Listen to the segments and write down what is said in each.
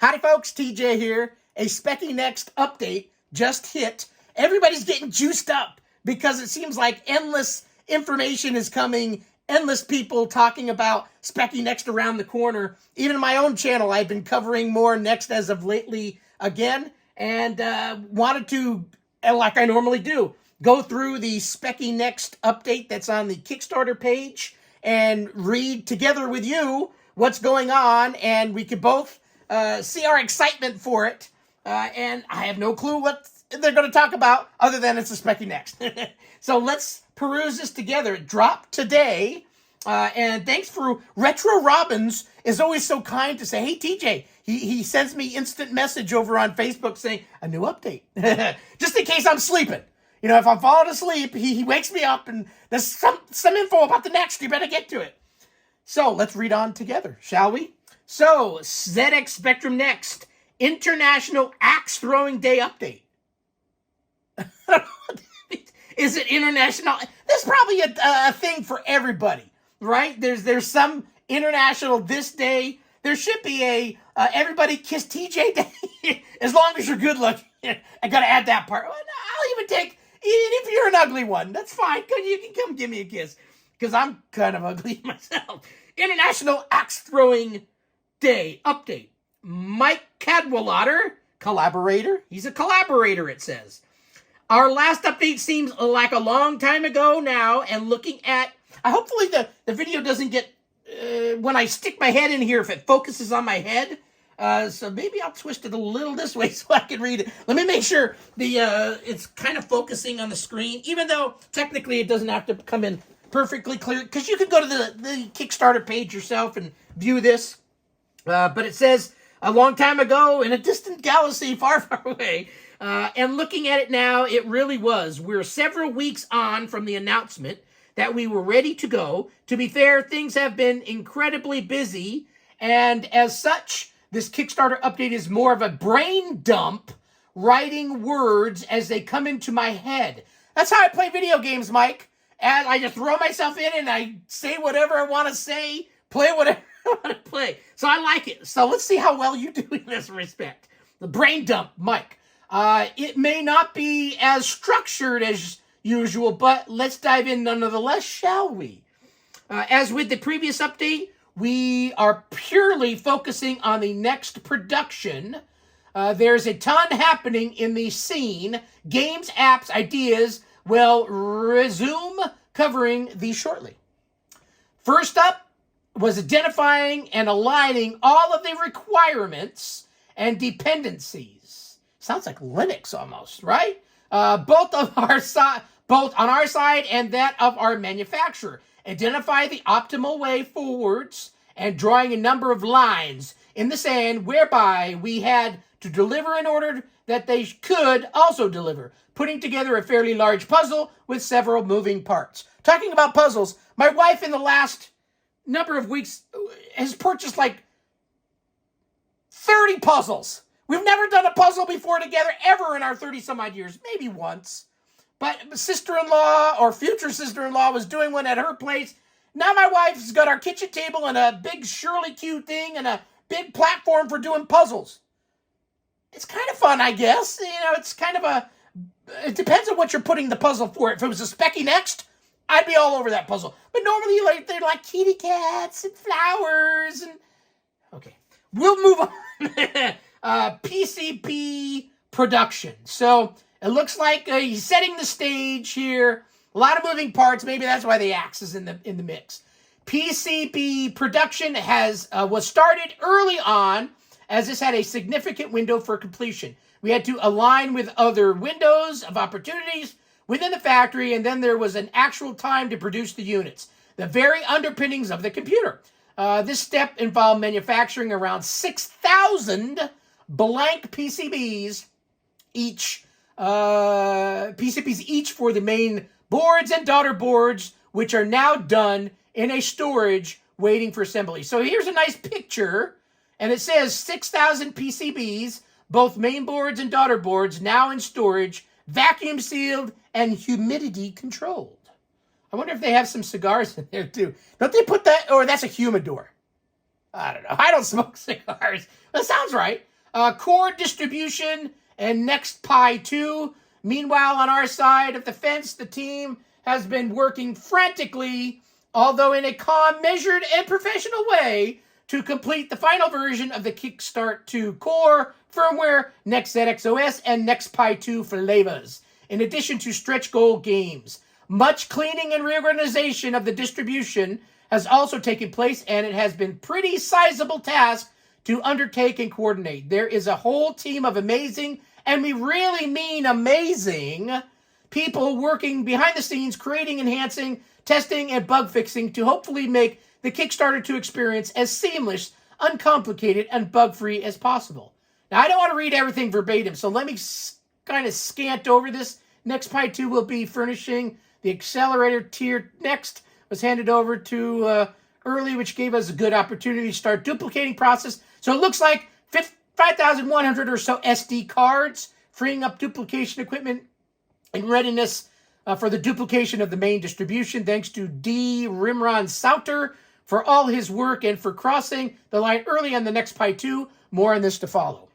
Howdy folks, TJ here. A Speccy Next update just hit. Everybody's getting juiced up because it seems like endless information is coming, endless people talking about Speccy Next around the corner. Even in my own channel, I've been covering more Next as of lately again, and wanted to, like I normally do, go through the Speccy Next update that's on the Kickstarter page and read together with you what's going on, and we could both see our excitement for it. And I have no clue what they're going to talk about other than it's a Speccy Next. So let's peruse this together. It dropped today. And thanks for Retro Robbins is always so kind to say, hey, TJ, he sends me instant message over on Facebook saying a new update, just in case I'm sleeping. You know, if I'm falling asleep, he wakes me up and there's some info about the next. You better get to it. So let's read on together, shall we? So, ZXSpectrum Next, International Axe Throwing Day Update. Is it international? That's probably a thing for everybody, right? There's some international this day. There should be a everybody kiss TJ day, as long as you're good looking. I gotta add that part. I'll even take, even if you're an ugly one, that's fine. You can come give me a kiss, because I'm kind of ugly myself. International Axe Throwing Day update. Mike Cadwallader, collaborator. He's a collaborator, it says. Our last update seems like a long time ago now, and looking at, hopefully the video doesn't get, when I stick my head in here, if it focuses on my head, so maybe I'll twist it a little this way so I can read it. Let me make sure it's kind of focusing on the screen, even though technically it doesn't have to come in perfectly clear, because you could go to the Kickstarter page yourself and view this. But it says, a long time ago in a distant galaxy far, far away. And looking at it now, it really was. We're several weeks on from the announcement that we were ready to go. To be fair, things have been incredibly busy. And as such, this Kickstarter update is more of a brain dump, writing words as they come into my head. That's how I play video games, Mike. And I just throw myself in and I say whatever I want to say, play whatever I want to play. So I like it. So let's see how well you do in this respect. The brain dump, Mike. It may not be as structured as usual, but let's dive in nonetheless, shall we? As with the previous update, we are purely focusing on the next production. There's a ton happening in the scene. Games, apps, ideas. We'll resume covering these shortly. First up was identifying and aligning all of the requirements and dependencies. Sounds like Linux almost, right? Both on our side and that of our manufacturer. Identify the optimal way forwards and drawing a number of lines in the sand whereby we had to deliver in order that they could also deliver, putting together a fairly large puzzle with several moving parts. Talking about puzzles, my wife in the last number of weeks has purchased like 30 puzzles. We've never done a puzzle before together ever in our 30-some-odd years, maybe once. But sister-in-law or future sister-in-law was doing one at her place. Now my wife's got our kitchen table and a big Shirley Q thing and a big platform for doing puzzles. It's kind of fun, I guess. You know, it's kind of it depends on what you're putting the puzzle for. If it was a Speccy Next, I'd be all over that puzzle. But normally, they're like kitty cats and flowers and... Okay, we'll move on. PCB Production. So it looks like he's setting the stage here. A lot of moving parts. Maybe that's why the axe is in the mix. PCB Production was started early on, as this had a significant window for completion. We had to align with other windows of opportunities within the factory, and then there was an actual time to produce the units, the very underpinnings of the computer. This step involved manufacturing around 6,000 blank PCBs each, for the main boards and daughter boards, which are now done in a storage waiting for assembly. So here's a nice picture, and it says 6,000 PCBs, both main boards and daughter boards, now in storage, vacuum sealed and humidity controlled. I wonder if they have some cigars in there too. Don't they put that, or that's a humidor? I don't know. I don't smoke cigars. That sounds right. Core distribution and Next Pi 2. Meanwhile, on our side of the fence, the team has been working frantically, although in a calm, measured, and professional way, to complete the final version of the Kickstart 2 Core firmware, Next ZXOS, and Next Pi 2 flavors, in addition to stretch goal games. Much cleaning and reorganization of the distribution has also taken place, and it has been pretty sizable task to undertake and coordinate. There is a whole team of amazing, and we really mean amazing, people working behind the scenes, creating, enhancing, testing, and bug fixing to hopefully make the Kickstarter 2 experience as seamless, uncomplicated, and bug-free as possible. Now, I don't want to read everything verbatim, so let me kind of scant over this. Next Pi 2 will be furnishing the accelerator tier next, was handed over to early, which gave us a good opportunity to start duplicating process. So it looks like 5,100 or so SD cards, freeing up duplication equipment in readiness for the duplication of the main distribution. Thanks to D. Rimron Sauter for all his work and for crossing the line early on the Next Pi 2. More on this to follow.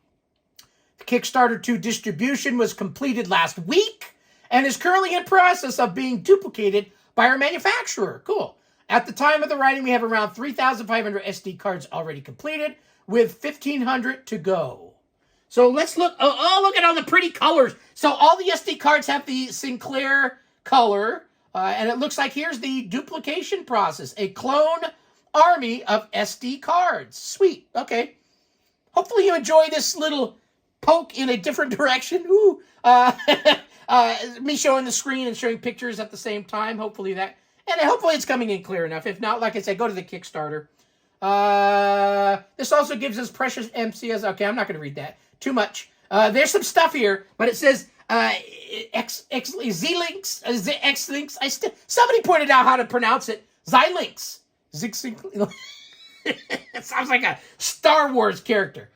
The Kickstarter 2 distribution was completed last week and is currently in process of being duplicated by our manufacturer. Cool. At the time of the writing, we have around 3,500 SD cards already completed, with 1,500 to go. So let's look. Oh, look at all the pretty colors. So all the SD cards have the Sinclair color, and it looks like here's the duplication process. A clone army of SD cards. Sweet. Okay. Hopefully you enjoy this little poke in a different direction. Ooh. Me showing the screen and showing pictures at the same time. Hopefully it's coming in clear enough. If not, like I said, go to the Kickstarter. This also gives us precious MCS. Okay, I'm not going to read that. Too much. There's some stuff here, but it says Z-Links, X-Links. Somebody pointed out how to pronounce it. Xilinx. It sounds like a Star Wars character.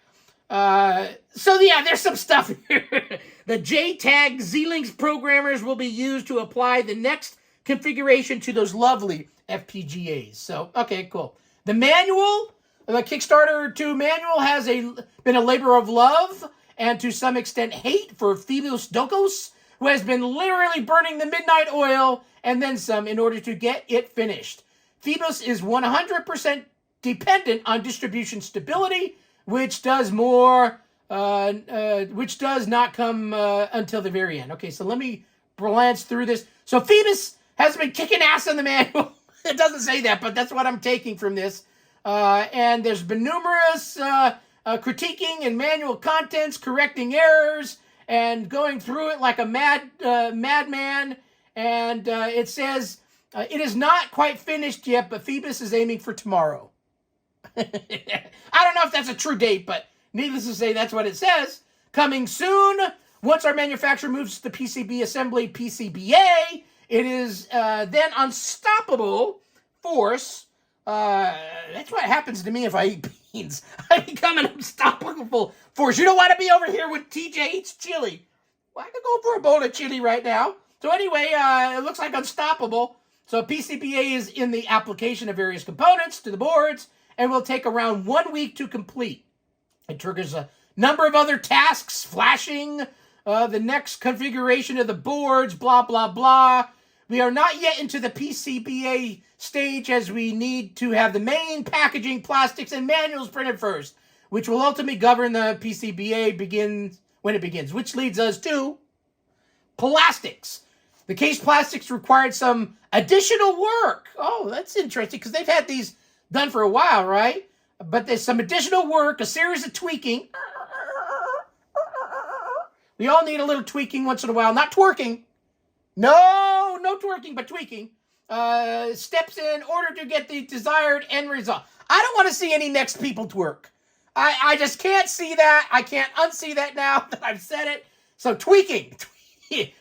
So yeah, there's some stuff here. The JTAG Z-Links programmers will be used to apply the next configuration to those lovely FPGAs. So, okay, cool. The manual, the Kickstarter 2 manual has been a labor of love and to some extent hate for Phoebus Dokos, who has been literally burning the midnight oil and then some in order to get it finished. Phoebus is 100% dependent on distribution stability, which does not come until the very end. Okay, so let me glance through this. So Phoebus has been kicking ass in the manual. It doesn't say that, but that's what I'm taking from this. And there's been numerous critiquing and manual contents, correcting errors, and going through it like a madman. And it says, it is not quite finished yet, but Phoebus is aiming for tomorrow. I don't know if that's a true date, but needless to say, that's what it says. Coming soon. Once our manufacturer moves to the PCB assembly, PCBA, it is then unstoppable force. That's what happens to me if I eat beans. I become an unstoppable force. You don't want to be over here with TJ eats chili. Well, I could go for a bowl of chili right now. So anyway, it looks like unstoppable. So PCBA is in the application of various components to the boards and will take around 1 week to complete. It triggers a number of other tasks, flashing the next configuration of the boards, blah, blah, blah. We are not yet into the PCBA stage as we need to have the main packaging, plastics, and manuals printed first, which will ultimately govern the PCBA when it begins, which leads us to plastics. The case plastics required some additional work. Oh, that's interesting because they've had these done for a while, right? But there's some additional work, a series of tweaking. We all need a little tweaking once in a while. Not twerking. No twerking, but tweaking. Steps in order to get the desired end result. I don't want to see any next people twerk. I just can't see that. I can't unsee that now that I've said it. So tweaking.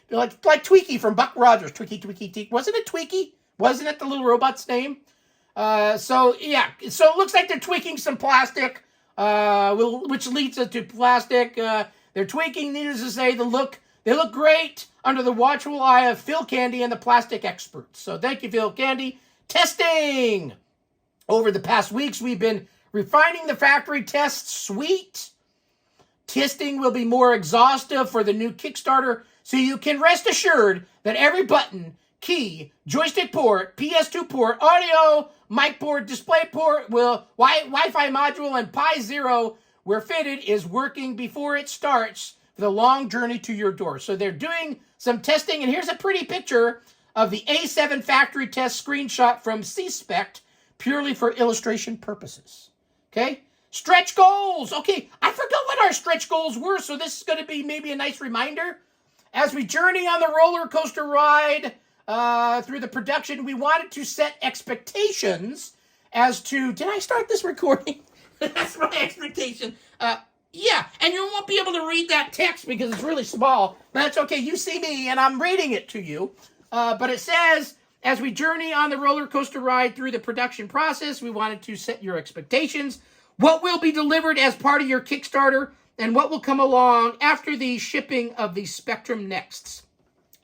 like Tweaky from Buck Rogers. Tweaky. Wasn't it Tweaky? Wasn't it the little robot's name? So it looks like they're tweaking some plastic, which leads us to plastic. They're tweaking, needless to say, they look great under the watchful eye of Phil Candy and the plastic experts. So thank you, Phil Candy. Testing. Over the past weeks, we've been refining the factory test suite Testing will be more exhaustive for the new Kickstarter, so you can rest assured that every button, key, joystick port, PS2 port, audio, mic port, display port, Wi-Fi module, and Pi Zero where fitted is working before it starts for the long journey to your door. So they're doing some testing, and here's a pretty picture of the A7 factory test screenshot from C-Spect, purely for illustration purposes. Okay? Stretch goals. Okay, I forgot what our stretch goals were, so this is going to be maybe a nice reminder. As we journey on the roller coaster ride through the production, we wanted to set expectations as to, did I start this recording? That's my expectation. Yeah, and you won't be able to read that text because it's really small. But that's okay. You see me, and I'm reading it to you. But it says, as we journey on the roller coaster ride through the production process, we wanted to set your expectations. What will be delivered as part of your Kickstarter, and what will come along after the shipping of the Spectrum Nexts.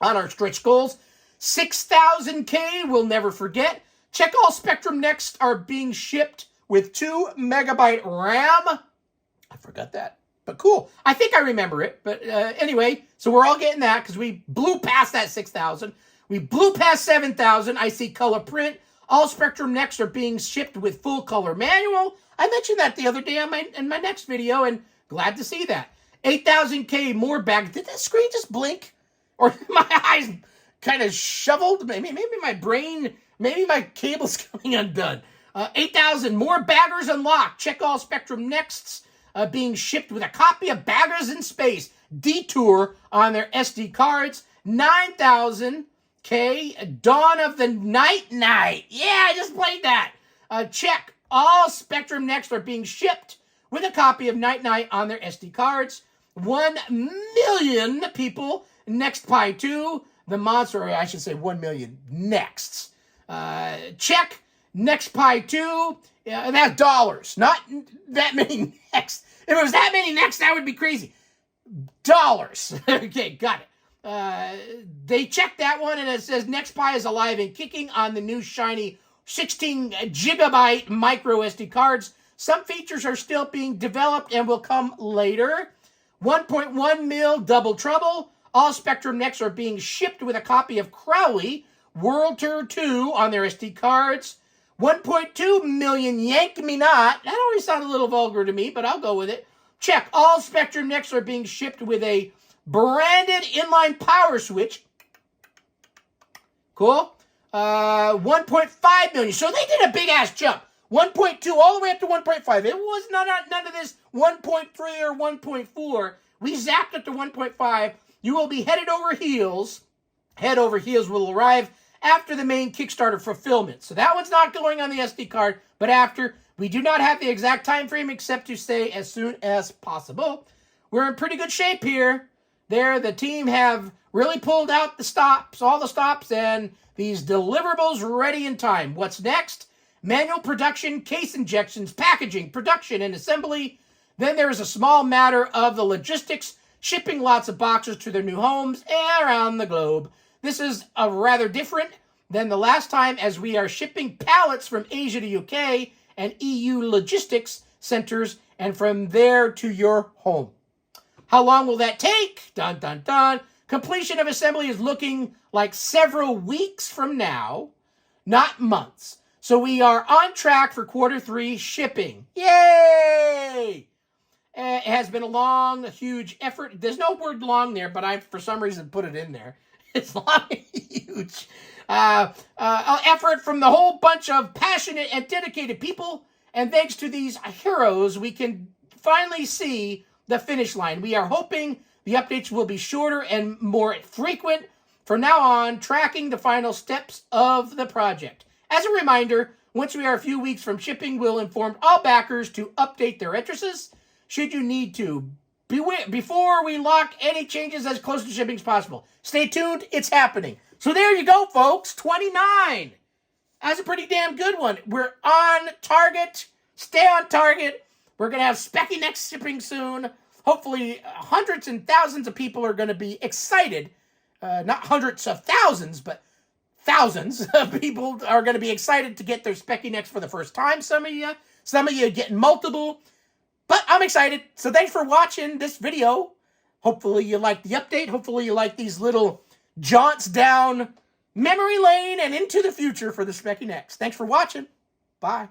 On our stretch goals, 6,000K, we'll never forget. Check all Spectrum Next are being shipped with 2 megabyte RAM. I forgot that, but cool. I think I remember it, but anyway, so we're all getting that because we blew past that 6,000. We blew past 7,000. I see color print. All Spectrum Next are being shipped with full color manual. I mentioned that the other day in my next video, and glad to see that. 8,000K more bags. Did that screen just blink? Or my eyes kind of shoveled? Maybe my brain, maybe my cable's coming undone. 8,000 more baggers unlocked. Check all Spectrum Nexts being shipped with a copy of Baggers in Space Detour on their SD cards. 9,000K Dawn of the Night. Yeah, I just played that. Check. All Spectrum Next are being shipped with a copy of Night on their SD cards. 1 million people Next Pi 2. The monster, or I should say 1 million Nexts. Check. Next Pi 2. Yeah, that's dollars. Not that many Next. If it was that many Next, that would be crazy. Dollars. Okay, got it. They checked that one, and it says Next Pi is alive and kicking on the new shiny 16 gigabyte micro SD cards. Some features are still being developed and will come later. 1.1 mil Double Trouble. All Spectrum Next are being shipped with a copy of Crowley World Tour 2 on their SD cards. 1.2 million Yank Me Not. That always sounded a little vulgar to me, but I'll go with it. Check. All Spectrum Next are being shipped with a branded inline power switch. Cool. 1.5 million. So they did a big-ass jump. 1.2 all the way up to 1.5. It was none of this 1.3 or 1.4. We zapped it to 1.5. You will be headed over heels. Head over heels will arrive after the main Kickstarter fulfillment. So that one's not going on the SD card, but after. We do not have the exact time frame except to say as soon as possible. We're in pretty good shape here. The team have really pulled out the stops, all the stops, and these deliverables ready in time. What's next? Manual production, case injections, packaging, production, and assembly. Then there is a small matter of the logistics, shipping lots of boxes to their new homes around the globe. This is rather different than the last time, as we are shipping pallets from Asia to UK and EU logistics centers, and from there to your home. How long will that take? Dun, dun, dun. Completion of assembly is looking like several weeks from now, not months. So we are on track for Q3 shipping. Yay! It has been a long, huge effort. There's no word long there, but I, for some reason, put it in there. It's long and huge. Effort from the whole bunch of passionate and dedicated people. And thanks to these heroes, we can finally see the finish line. We are hoping the updates will be shorter and more frequent from now on, tracking the final steps of the project. As a reminder, once we are a few weeks from shipping, we'll inform all backers to update their addresses should you need to. Before we lock any changes as close to shipping as possible. Stay tuned, it's happening. So there you go, folks, 29. That's a pretty damn good one. We're on target. Stay on target. We're going to have Speccy Next shipping soon. Hopefully, hundreds and thousands of people are going to be excited. Not hundreds of thousands, but thousands of people are going to be excited to get their Speccy Next for the first time. Some of you getting multiple. But I'm excited. So thanks for watching this video. Hopefully you like the update. Hopefully you like these little jaunts down memory lane and into the future for the Speccy Next. Thanks for watching. Bye.